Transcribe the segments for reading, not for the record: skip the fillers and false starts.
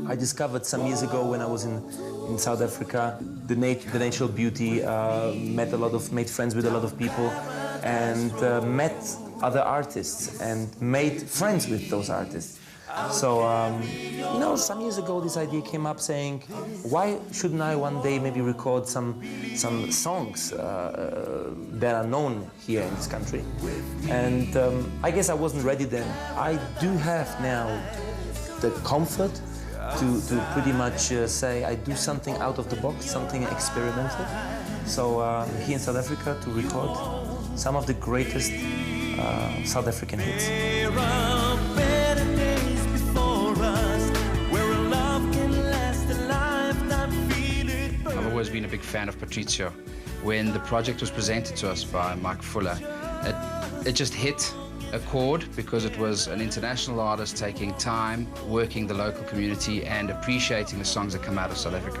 I discovered some years ago when I was in South Africa the natural beauty, made friends with a lot of people, and met other artists and made friends with those artists. So, some years ago this idea came up saying, why shouldn't I one day maybe record some songs that are known here in this country? And I guess I wasn't ready then. I do have now the comfort to pretty much say I do something out of the box, something experimental. So here in South Africa to record some of the greatest South African hits. I've always been a big fan of Patrizio. When the project was presented to us by Mike Fuller, it just hit a chord because it was an international artist taking time, working the local community and appreciating the songs that come out of South Africa.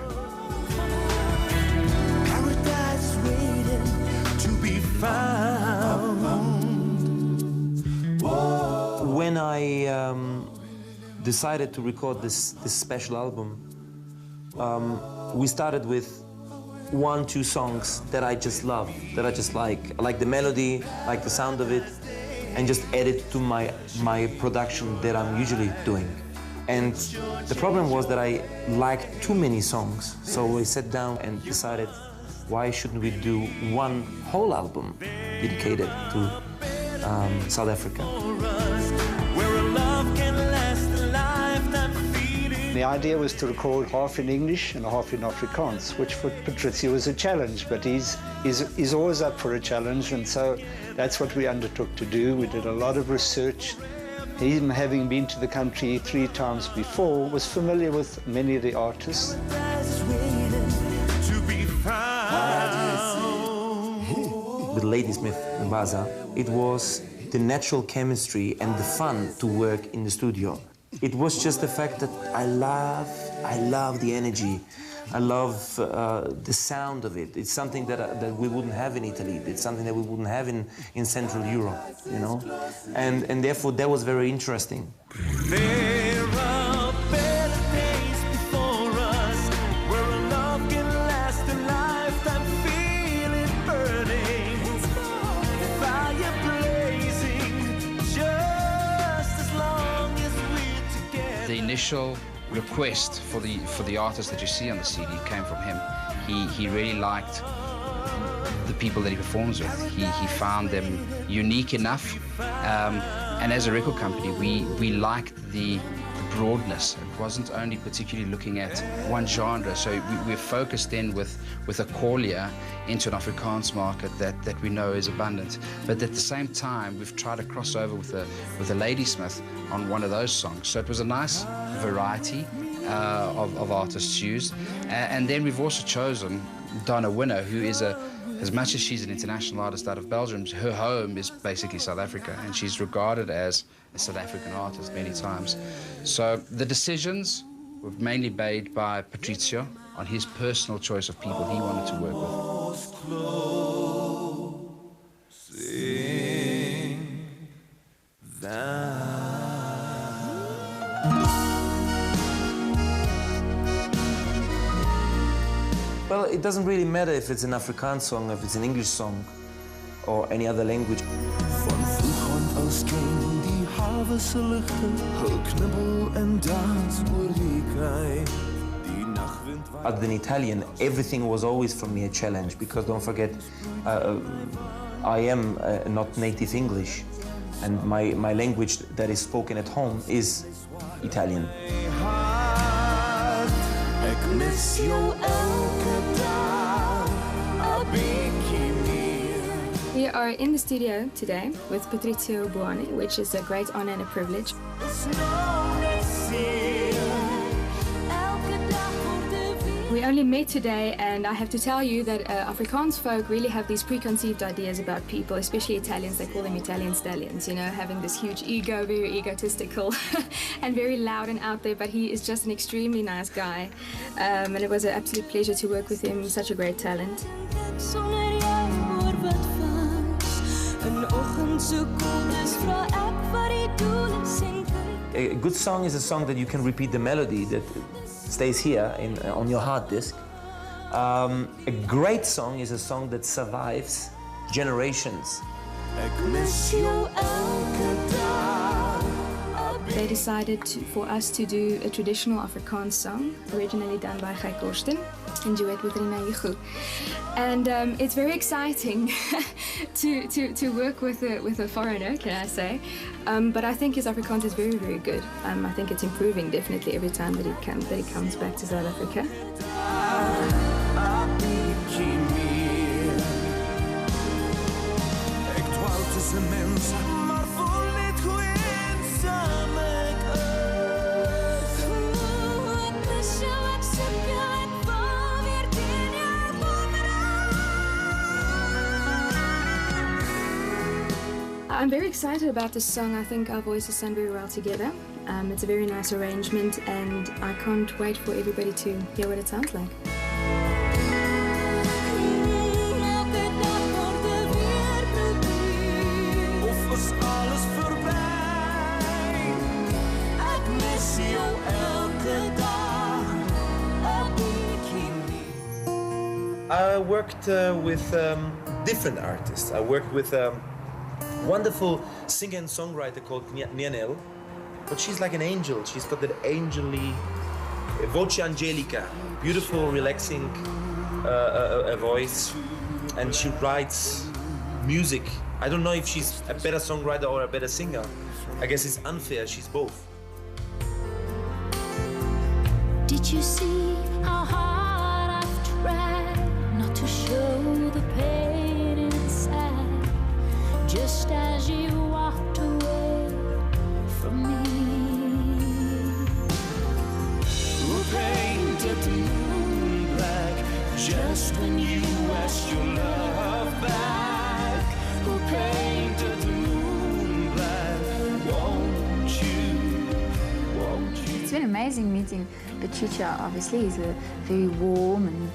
Paradise waiting to be found. When I decided to record this special album, we started with 1-2 songs that I just love, that I just like. I like the melody, like the sound of it, and just add it to my production that I'm usually doing. And the problem was that I liked too many songs, so we sat down and decided, why shouldn't we do one whole album dedicated to South Africa? The idea was to record half in English and half in Afrikaans, which for Patrizio was a challenge, but he's always up for a challenge, and so that's what we undertook to do. We did a lot of research. Him, having been to the country 3 times before, was familiar with many of the artists. With Ladysmith and Baza, it was the natural chemistry and the fun to work in the studio. It was just the fact that I love the energy. I love the sound of it. It's something that we wouldn't have in Italy. It's something that we wouldn't have in Central Europe, you know? And therefore, that was very interesting. There are better days before us, where a love can last a lifetime. Feel it burning, fire blazing, just as long as we're together. The initial request for the artist that you see on the CD came from him. He really liked the people that he performs with. He found them unique enough, and as a record company, we liked the broadness. It wasn't only particularly looking at one genre, so we're focused in with a Corlia into an Afrikaans market that we know is abundant. But at the same time, we've tried to cross over with a Ladysmith on one of those songs. So it was a nice variety of artists used. And then we've also chosen Donna Winner, who is as much as she's an international artist out of Belgium, her home is basically South Africa, and she's regarded as a South African artist many times. So the decisions were mainly made by Patrizio on his personal choice of people he wanted to work with. Well, it doesn't really matter if it's an Afrikaans song, if it's an English song, or any other language. Other than Italian, everything was always for me a challenge, because don't forget, I am not native English, and my language that is spoken at home is Italian. We are in the studio today with Patrizio Buanne, which is a great honor and a privilege. We only met today, and I have to tell you that Afrikaans folk really have these preconceived ideas about people, especially Italians. They call them Italian stallions, you know, having this huge ego, very egotistical and very loud and out there, but he is just an extremely nice guy. And it was an absolute pleasure to work with him, such a great talent. A good song is a song that you can repeat the melody that stays here on your hard disk. A great song is a song that survives generations. They decided for us to do a traditional Afrikaans song, originally done by Guy Korsten, in duet with Rina Yigu. And it's very exciting to work with a foreigner, can I say. But I think his Afrikaans is very, very good. I think it's improving definitely every time that he comes back to South Africa. I'm very excited about this song. I think our voices sound very well together. It's a very nice arrangement and I can't wait for everybody to hear what it sounds like. I worked with different artists. I worked with wonderful singer and songwriter called Nianel, but she's like an angel. She's got that angelly voce angelica, beautiful, relaxing a voice, and she writes music. I don't know if she's a better songwriter or a better singer. I guess it's unfair, she's both. Did you see how hard I've tried not to show the pain inside? Just as you walked away from me. Who painted the moon black just when you asked your love back? Who painted the moon black? Won't you? It's been amazing meeting Patrizio. Obviously, he's a very warm and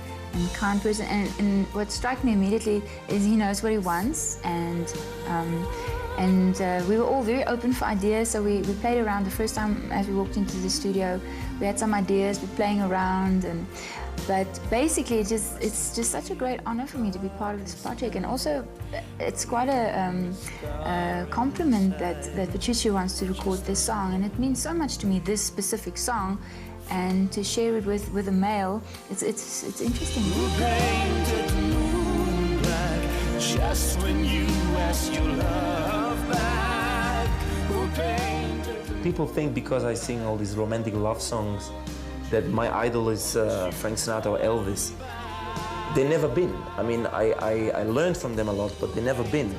kind person, and what struck me immediately is he knows what he wants, and we were all very open for ideas, so we played around. The first time as we walked into the studio, we had some ideas, we're playing around, but basically it's just such a great honor for me to be part of this project, and also it's quite a compliment that Patrizio wants to record this song, and it means so much to me, this specific song. And to share it with a male, it's interesting. Who painted the moon black just when you asked your love back? Who painted? People think because I sing all these romantic love songs that my idol is Frank Sinatra or Elvis. They've never been. I mean, I learned from them a lot, but they've never been.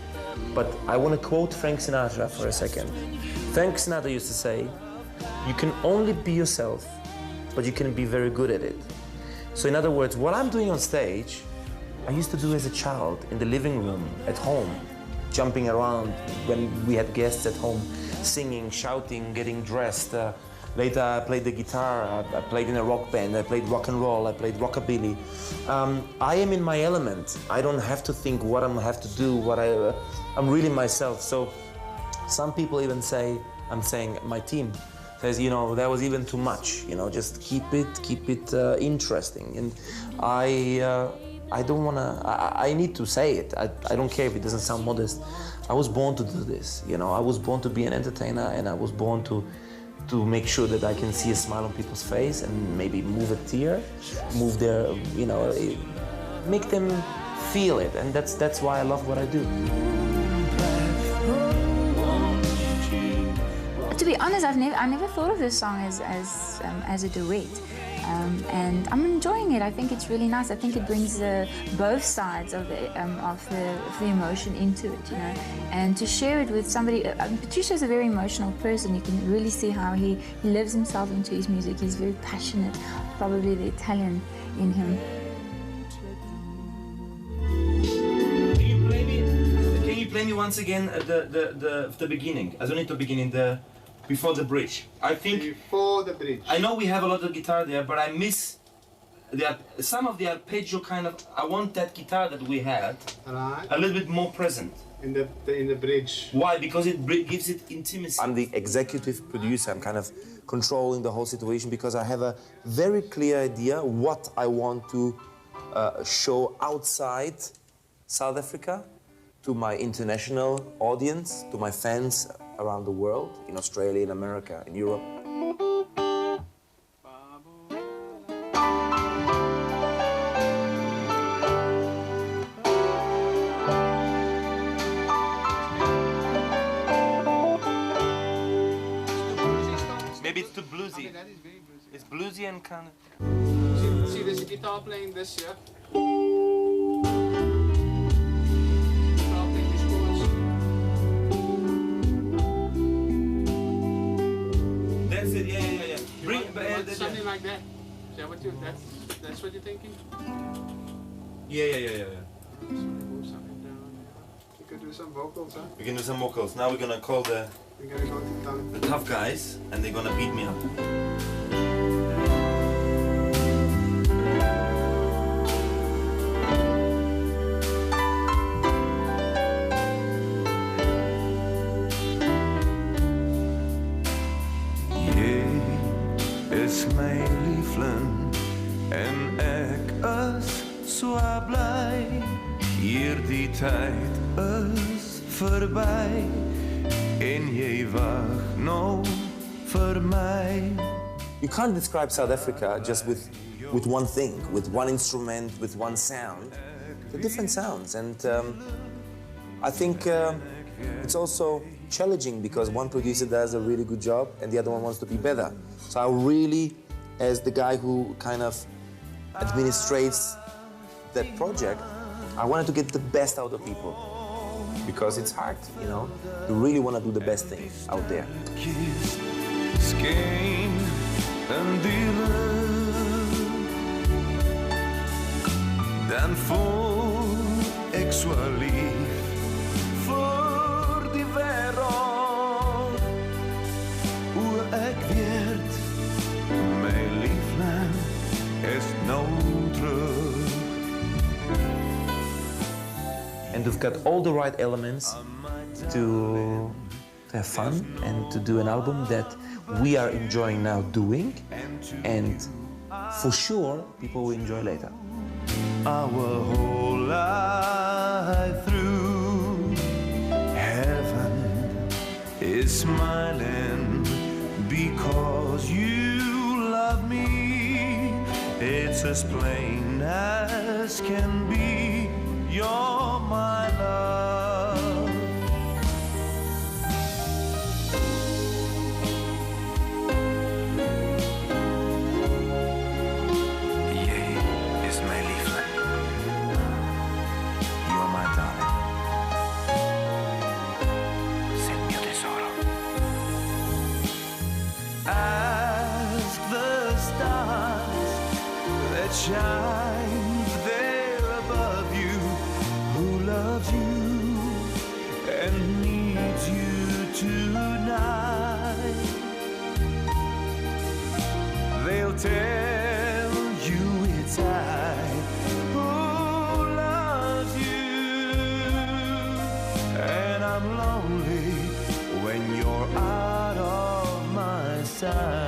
But I want to quote Frank Sinatra for a second. Frank Sinatra used to say, "You can only be yourself, but you can be very good at it." So in other words, what I'm doing on stage, I used to do as a child in the living room at home, jumping around when we had guests at home, singing, shouting, getting dressed. Later I played the guitar, I played in a rock band, I played rock and roll, I played rockabilly. I am in my element. I don't have to think what I have to do, I'm really myself. So some people even say, I'm saying my team, says, you know, that was even too much, you know, just keep it interesting. And I don't wanna, I need to say it. I don't care if it doesn't sound modest. I was born to do this, you know, I was born to be an entertainer, and I was born to make sure that I can see a smile on people's face and maybe move a tear, move their, you know, make them feel it. And that's why I love what I do. To be honest, I never thought of this song as a duet, and I'm enjoying it. I think it's really nice. I think it brings both sides of the emotion into it, you know, and to share it with somebody. Patrizio is a very emotional person. You can really see how he lives himself into his music. He's very passionate, probably the Italian in him. Can you play me once again the beginning? I don't need the beginning, before the bridge. I think before the bridge. I know we have a lot of guitar there, but I miss some of the arpeggio kind of. I want that guitar that we had Right. a little bit more present. in the bridge. Why? Because it gives it intimacy. I'm the executive producer. I'm kind of controlling the whole situation because I have a very clear idea what I want to show outside South Africa to my international audience, to my fans around the world, in Australia, in America, in Europe. Maybe it's too bluesy. Okay, that is very bluesy. It's bluesy and kind of... See, there's a guitar playing this here. Guitar playing these chords. That's it, yeah. You want something like that. Is that what that's what you're thinking? Yeah. Move something down. We could do some vocals, huh? We can do some vocals. Now we're gonna call the We're gonna go to town. the tough guys, and they're gonna beat me up. Is my liefling en ek is so bly hierdie tyd is verby en jy wag nog vir my. You can't describe South Africa just with one thing, with one instrument, with one sound. They're different sounds, and I think it's also challenging because one producer does a really good job and the other one wants to be better. So I really, as the guy who kind of administrates that project, I wanted to get the best out of people because it's hard, you know? You really want to do the best thing out there. Dan voel ek so lief vir die wêreld. Hoe ek weet my liefling is nou terug. And we've got all the right elements to have fun and to do an album that we are enjoying now doing, and for sure people will enjoy later. Our whole life through, heaven is smiling because you love me. It's as plain as can be, you're my love. Jy is my liefling. You're my darling. Send me tesoro. Ask the stars that shine there above you, who loves you and needs you tonight. They'll tell you it's I who loves you, and I'm lonely when you're out of my sight.